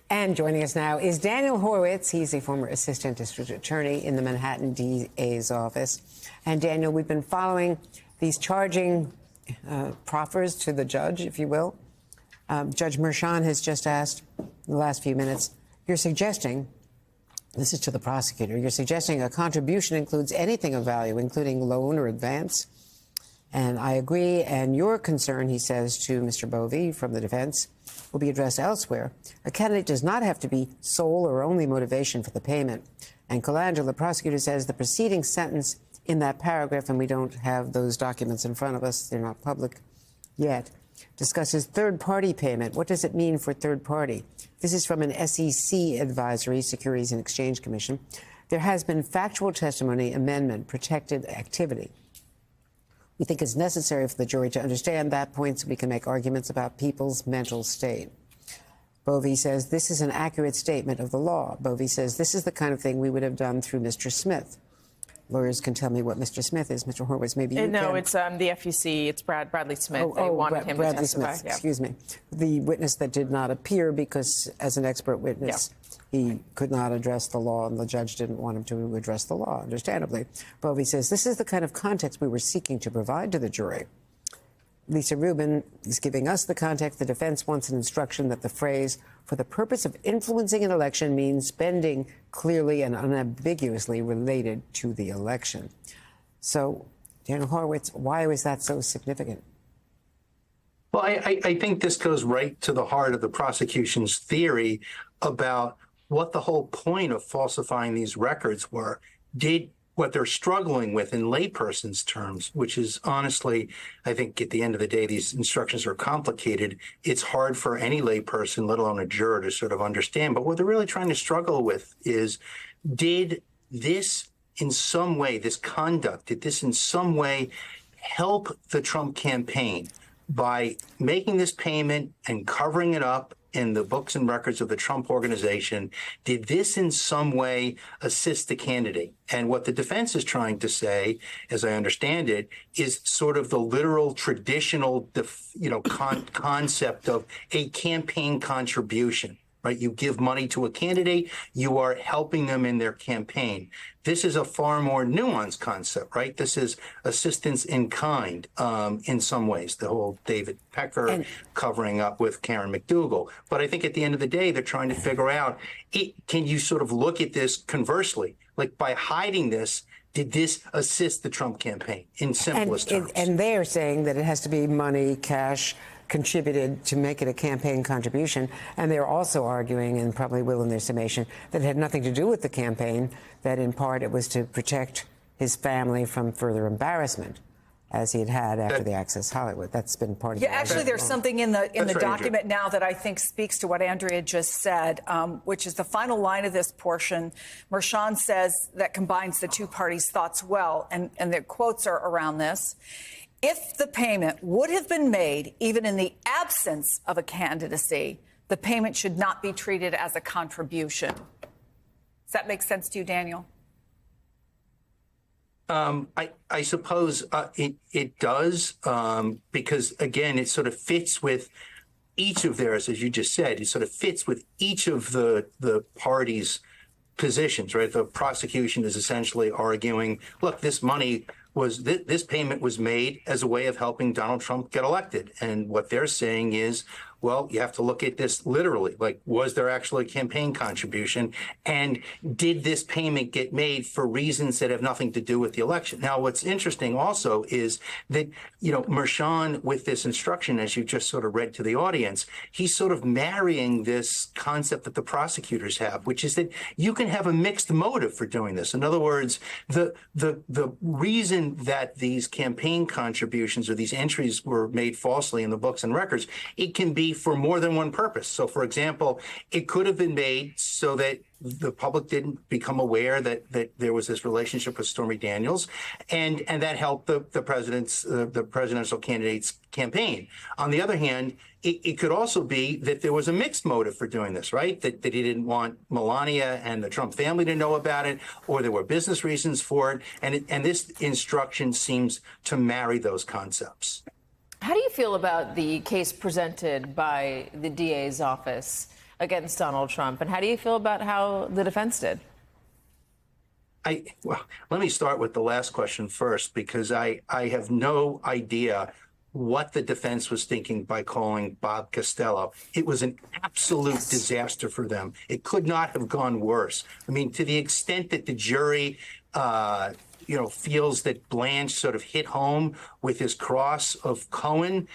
And joining us now is Daniel Horowitz. He's a former assistant district attorney in the Manhattan DA's office. And Daniel, we've been following these charging proffers to the judge, if you will. Judge Merchan has just asked in the last few minutes, you're suggesting, this is to the prosecutor, you're suggesting a contribution includes anything of value, including loan or advance. And I agree. And your concern, he says to Mr. Bovee from the defense, will be addressed elsewhere. A candidate does not have to be sole or only motivation for the payment. And Calandra, the prosecutor, says the preceding sentence in that paragraph, and we don't have those documents in front of us, they're not public yet, discusses third-party payment. What does it mean for third party? This is from an SEC advisory, Securities and Exchange Commission. There has been factual testimony amendment, protected activity. We think it's necessary for the jury to understand that point so we can make arguments about people's mental state. Bovee says this is an accurate statement of the law. Bovee says this is the kind of thing we would have done through Mr. Smith. Lawyers can tell me what Mr. Smith is. Mr. Horowitz, maybe you can. No, it's the FEC. It's Bradley Smith. They wanted him Bradley to testify. Smith, excuse me. The witness that did not appear because, as an expert witness, he could not address the law, and the judge didn't want him to address the law, understandably. Bovee says this is the kind of context we were seeking to provide to the jury. Lisa Rubin is giving us the context. The defense wants an instruction that the phrase, for the purpose of influencing an election, means spending clearly and unambiguously related to the election. So, Daniel Horowitz, why was that so significant? Well, I think this goes right to the heart of the prosecution's theory about what the whole point of falsifying these records were. Did what they're struggling with in layperson's terms, which is honestly, I think at the end of the day, these instructions are complicated. It's hard for any layperson, let alone a juror, to sort of understand. But what they're really trying to struggle with is, did this in some way, this conduct, did this in some way help the Trump campaign by making this payment and covering it up in the books and records of the Trump organization? Did this in some way assist the candidate? And what the defense is trying to say, as I understand it, is sort of the literal traditional, concept of a campaign contribution. Right? You give money to a candidate, you are helping them in their campaign. This is a far more nuanced concept, right? This is assistance in kind in some ways, the whole David Pecker covering up with Karen McDougal. But I think at the end of the day, they're trying to figure out, can you sort of look at this conversely? Like, by hiding this, did this assist the Trump campaign in simplest terms? And they are saying that it has to be money, cash, contributed to make it a campaign contribution. And they're also arguing, and probably will in their summation, that it had nothing to do with the campaign, that in part it was to protect his family from further embarrassment, as he had after the Access Hollywood. That's been part of the actually, there's something in the document Andrea. now that I think speaks to what Andrea just said, which is the final line of this portion. Merchan says that combines the two parties' thoughts well, and the quotes are around this. If the payment would have been made even in the absence of a candidacy, the payment should not be treated as a contribution. Does that make sense to you, Daniel? I suppose it does, because, again, it sort of fits with each of theirs, as you just said. It sort of fits with each of the parties' positions, right? The prosecution is essentially arguing, look, this payment was made as a way of helping Donald Trump get elected. And what they're saying is, well, you have to look at this literally. Like, was there actually a campaign contribution? And did this payment get made for reasons that have nothing to do with the election? Now, what's interesting also is that, Merchan, with this instruction, as you just sort of read to the audience, he's sort of marrying this concept that the prosecutors have, which is that you can have a mixed motive for doing this. In other words, the reason that these campaign contributions or these entries were made falsely in the books and records, it can be for more than one purpose. So, for example, it could have been made so that the public didn't become aware that there was this relationship with Stormy Daniels, and that helped the presidential candidate's campaign. On the other hand, it could also be that there was a mixed motive for doing this, right? That he didn't want Melania and the Trump family to know about it, or there were business reasons for it. And this instruction seems to marry those concepts. How do you feel about the case presented by the DA's office against Donald Trump. And how do you feel about how the defense did? Well, let me start with the last question first, because I have no idea what the defense was thinking by calling Bob Costello. It was an absolute disaster for them. It could not have gone worse. I mean, to the extent that the jury, feels that Blanche sort of hit home with his cross of Cohen,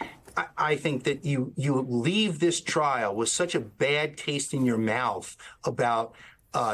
I think that you leave this trial with such a bad taste in your mouth about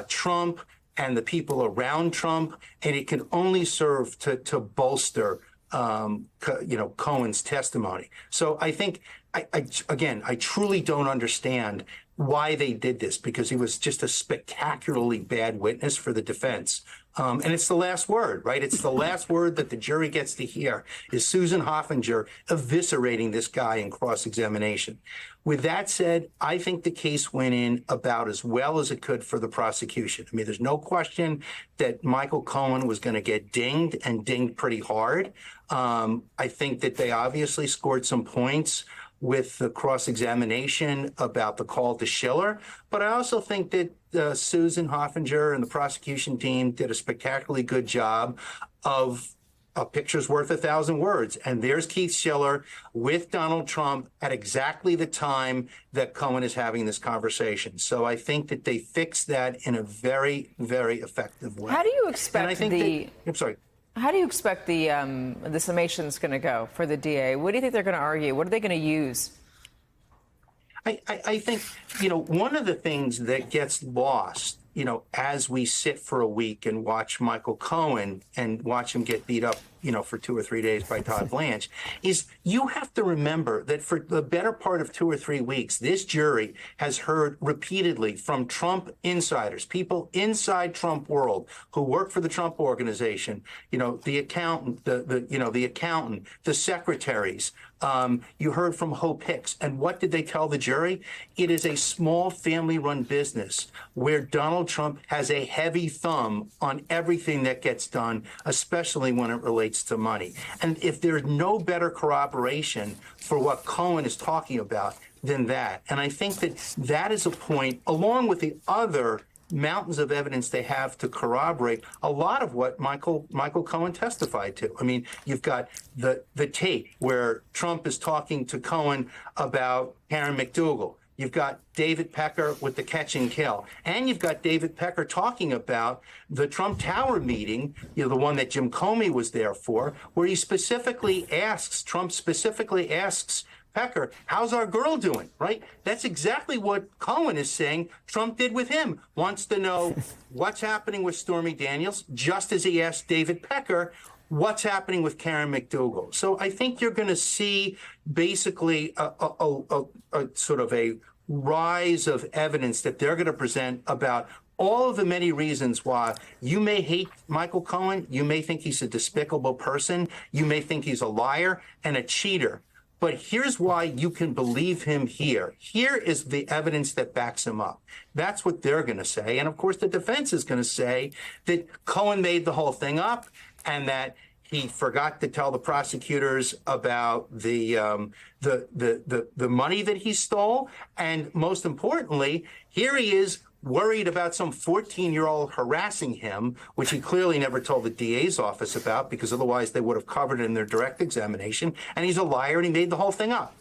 Trump and the people around Trump, and it can only serve to bolster, Cohen's testimony. So I think, I truly don't understand why they did this, because he was just a spectacularly bad witness for the defense. And it's the last word, right? It's the last word that the jury gets to hear is Susan Hoffinger eviscerating this guy in cross-examination. With that said, I think the case went in about as well as it could for the prosecution. I mean, there's no question that Michael Cohen was going to get dinged, and dinged pretty hard. I think that they obviously scored some points with the cross-examination about the call to Schiller. But I also think that Susan Hoffinger and the prosecution team did a spectacularly good job of a picture's worth 1,000 words. And there's Keith Schiller with Donald Trump at exactly the time that Cohen is having this conversation. So I think that they fixed that in a very, very effective way. How do you expect I'm sorry. How do you expect the summation's going to go for the DA? What do you think they're going to argue? What are they going to use? I think, one of the things that gets lost, as we sit for a week and watch Michael Cohen and watch him get beat up, for 2 or 3 days by Todd Blanche, is you have to remember that for the better part of 2 or 3 weeks, this jury has heard repeatedly from Trump insiders, people inside Trump world who work for the Trump organization, the accountant, the accountant, the secretaries. You heard from Hope Hicks. And what did they tell the jury? It is a small family-run business where Donald Trump has a heavy thumb on everything that gets done, especially when it relates to money. And if there's no better corroboration for what Cohen is talking about than that, and I think that that is a point, along with the other mountains of evidence they have to corroborate a lot of what Michael Cohen testified to. I mean, you've got the tape where Trump is talking to Cohen about Karen McDougal. You've got David Pecker with the catch and kill. And you've got David Pecker talking about the Trump Tower meeting, the one that Jim Comey was there for, where Trump specifically asks Pecker, how's our girl doing, right? That's exactly what Cohen is saying Trump did with him. Wants to know what's happening with Stormy Daniels, just as he asked David Pecker, what's happening with Karen McDougal. So I think you're going to see basically a sort of a rise of evidence that they're going to present about all of the many reasons why you may hate Michael Cohen. You may think he's a despicable person. You may think he's a liar and a cheater. But here's why you can believe him here. Here is the evidence that backs him up. That's what they're going to say. And of course, the defense is going to say that Cohen made the whole thing up and that he forgot to tell the prosecutors about the money that he stole. And most importantly, here he is worried about some 14-year-old harassing him, which he clearly never told the DA's office about, because otherwise they would have covered it in their direct examination. And he's a liar and he made the whole thing up.